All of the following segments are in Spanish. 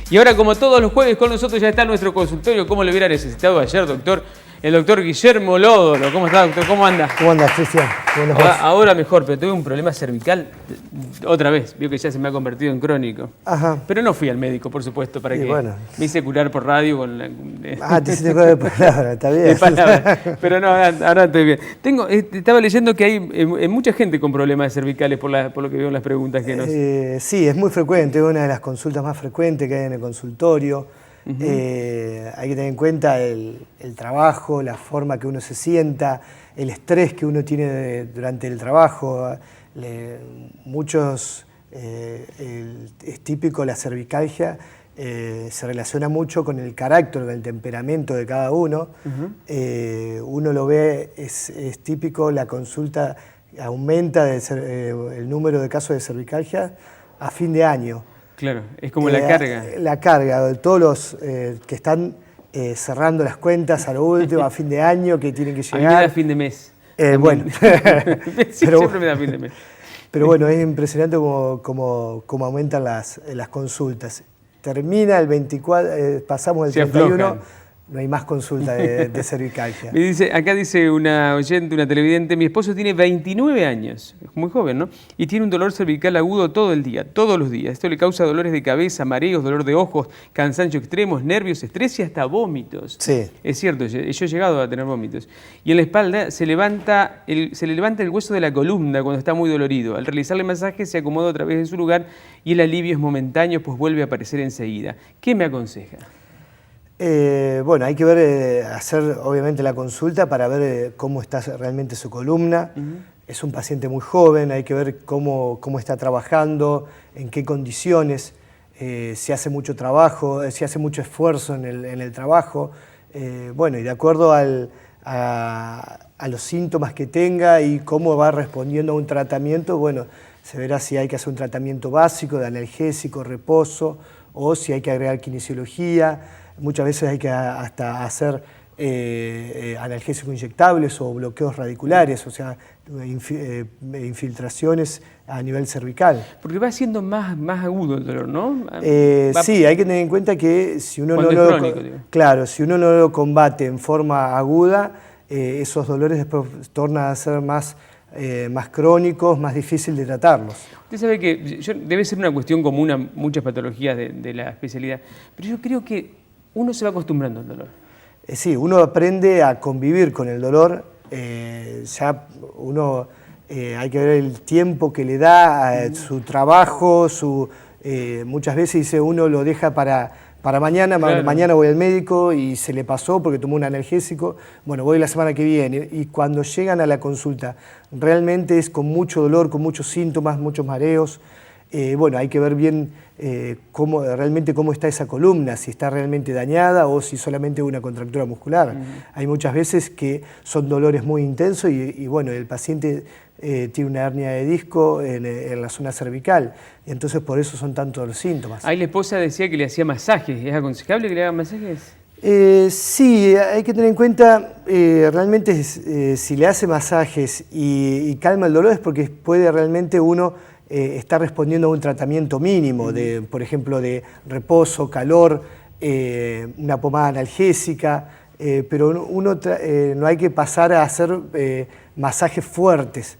Y ahora, como todos los jueves, con nosotros ya está nuestro consultorio, como lo hubiera necesitado ayer, doctor. El doctor Guillermo Lódolo. ¿Cómo está, doctor? ¿Cómo anda? ¿Cómo andas, Cristian? Ahora mejor, pero tuve un problema cervical otra vez. Vio que ya se me ha convertido en crónico. Ajá. Pero no fui al médico, por supuesto, para que bueno. me hice curar por radio con la... te hiciste curar de palabra, está bien. De palabra. Pero no, ahora estoy bien. Estaba leyendo que hay mucha gente con problemas cervicales por lo que veo en las preguntas que nos... Sí, es muy frecuente, es una de las consultas más frecuentes que hay en el consultorio. Hay que tener en cuenta el trabajo, la forma que uno se sienta, el estrés que uno tiene durante el trabajo. Muchos, es típico la cervicalgia, se relaciona mucho con el carácter, con el temperamento de cada uno. Uno lo ve, es típico, la consulta aumenta el número de casos de cervicalgia a fin de año. Claro, es como la carga. La carga de todos los que están cerrando las cuentas a lo último, a fin de año, que tienen que llegar. A mí me da fin de mes. Bueno. Siempre me da fin de mes. Pero bueno, es impresionante cómo aumentan las consultas. Termina el 24, pasamos el 31, aflojan. No hay más consulta de cervicalgia. Acá dice una oyente, una televidente, mi esposo tiene 29 años, es muy joven, ¿no? Y tiene un dolor cervical agudo todo el día, todos los días. Esto le causa dolores de cabeza, mareos, dolor de ojos, cansancio extremos, nervios, estrés y hasta vómitos. Sí. Es cierto, yo he llegado a tener vómitos. Y en la espalda se le levanta el hueso de la columna cuando está muy dolorido. Al realizarle masaje se acomoda otra vez en su lugar y el alivio es momentáneo, pues vuelve a aparecer enseguida. ¿Qué me aconseja? Bueno, hay que ver, hacer obviamente la consulta para ver cómo está realmente su columna. Es un paciente muy joven, hay que ver cómo está trabajando, en qué condiciones, si hace mucho trabajo, si hace mucho esfuerzo en el trabajo. Bueno, y de acuerdo a los síntomas que tenga y cómo va respondiendo a un tratamiento, bueno, se verá si hay que hacer un tratamiento básico de analgésico, reposo, o si hay que agregar kinesiología. Muchas veces hay que hasta hacer analgésicos inyectables o bloqueos radiculares, o sea, infiltraciones a nivel cervical. Porque va siendo más agudo el dolor, ¿no? Sí, hay que tener en cuenta que si uno si uno no lo combate en forma aguda, esos dolores después tornan a ser más crónicos, más difícil de tratarlos. Usted sabe que debe ser una cuestión común a muchas patologías de la especialidad, pero yo creo que uno se va acostumbrando al dolor. Sí, uno aprende a convivir con el dolor, ya uno hay que ver el tiempo que le da, su trabajo, muchas veces dice uno lo deja para mañana, claro. Mañana voy al médico y se le pasó porque tomó un analgésico, bueno, voy la semana que viene. Y cuando llegan a la consulta, realmente es con mucho dolor, con muchos síntomas, muchos mareos. Bueno, hay que ver bien realmente cómo está esa columna, si está realmente dañada o si solamente una contractura muscular. Hay muchas veces que son dolores muy intensos y bueno, el paciente tiene una hernia de disco en la zona cervical, y entonces por eso son tantos los síntomas. Ahí la esposa decía que le hacía masajes, ¿es aconsejable que le hagan masajes? Sí, hay que tener en cuenta, realmente si le hace masajes y calma el dolor es porque puede realmente uno estar respondiendo a un tratamiento mínimo, por ejemplo, de reposo, calor, una pomada analgésica, pero no hay que pasar a hacer masajes fuertes,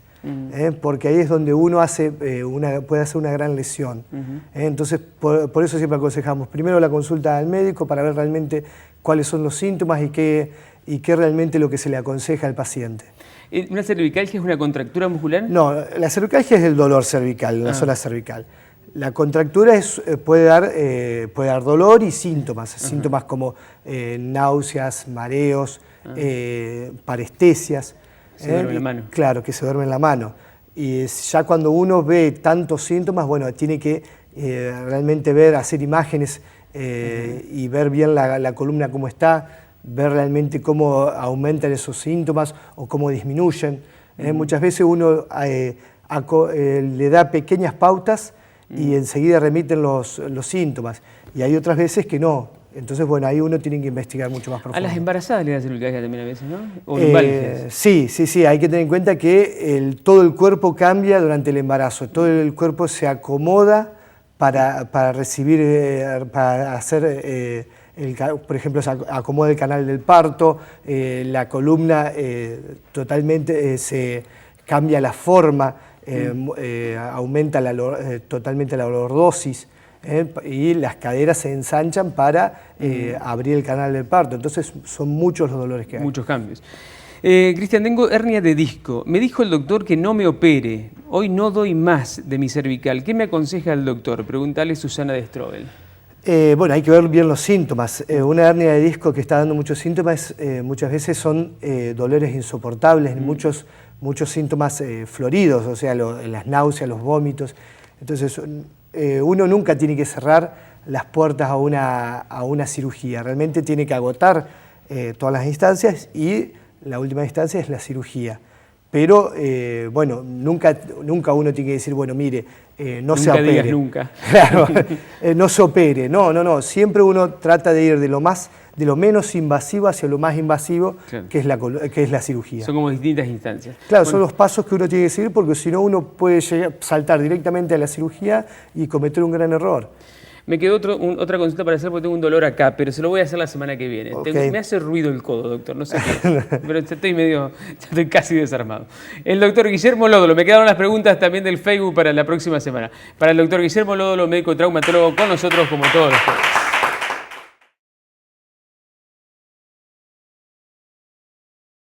porque ahí es donde uno puede hacer una gran lesión. Entonces, por eso siempre aconsejamos primero la consulta al médico para ver realmente cuáles son los síntomas y qué realmente lo que se le aconseja al paciente. ¿Una cervicalgia es una contractura muscular? No, la cervicalgia es el dolor cervical, en la zona cervical. La contractura puede dar dolor y síntomas, síntomas como náuseas, mareos, parestesias. Se duerme en la mano. Claro, que se duerme en la mano. Y ya cuando uno ve tantos síntomas, bueno, tiene que realmente hacer imágenes y ver bien la columna cómo está, ver realmente cómo aumentan esos síntomas o cómo disminuyen. Muchas veces uno le da pequeñas pautas y enseguida remiten los síntomas. Y hay otras veces que no. Entonces, bueno, ahí uno tiene que investigar mucho más profundo. A las embarazadas le da cervicalgia también a veces, ¿no? ¿O inválidas? Sí, hay que tener en cuenta que todo el cuerpo cambia durante el embarazo. Todo el cuerpo se acomoda para recibir, para hacer, por ejemplo, se acomoda el canal del parto, la columna totalmente se cambia la forma, aumenta totalmente la lordosis. Y las caderas se ensanchan para abrir el canal del parto. Entonces son muchos los dolores que hay. Muchos cambios. Cristian, tengo hernia de disco. Me dijo el doctor que no me opere. Hoy no doy más de mi cervical. ¿Qué me aconseja el doctor? Pregúntale Susana de Strobel. Bueno, hay que ver bien los síntomas. Una hernia de disco que está dando muchos síntomas, muchas veces son dolores insoportables, muchos síntomas floridos, o sea, las náuseas, los vómitos. Entonces, uno nunca tiene que cerrar las puertas a una cirugía. Realmente tiene que agotar todas las instancias y la última instancia es la cirugía. Pero, bueno, nunca uno tiene que decir, bueno, mire, no se opere. Nunca digas nunca. Claro, no se opere. No. Siempre uno trata de ir de lo menos invasivo hacia lo más invasivo, claro, que es la cirugía. Son como distintas instancias. Claro, son los pasos que uno tiene que seguir porque si no uno puede saltar directamente a la cirugía y cometer un gran error. Me quedó otra consulta para hacer porque tengo un dolor acá, pero se lo voy a hacer la semana que viene. Okay. Me hace ruido el codo, doctor, no sé qué, pero estoy casi desarmado. El doctor Guillermo Lódolo, me quedaron las preguntas también del Facebook para la próxima semana. Para el doctor Guillermo Lódolo, médico traumatólogo, con nosotros como todos los jueves.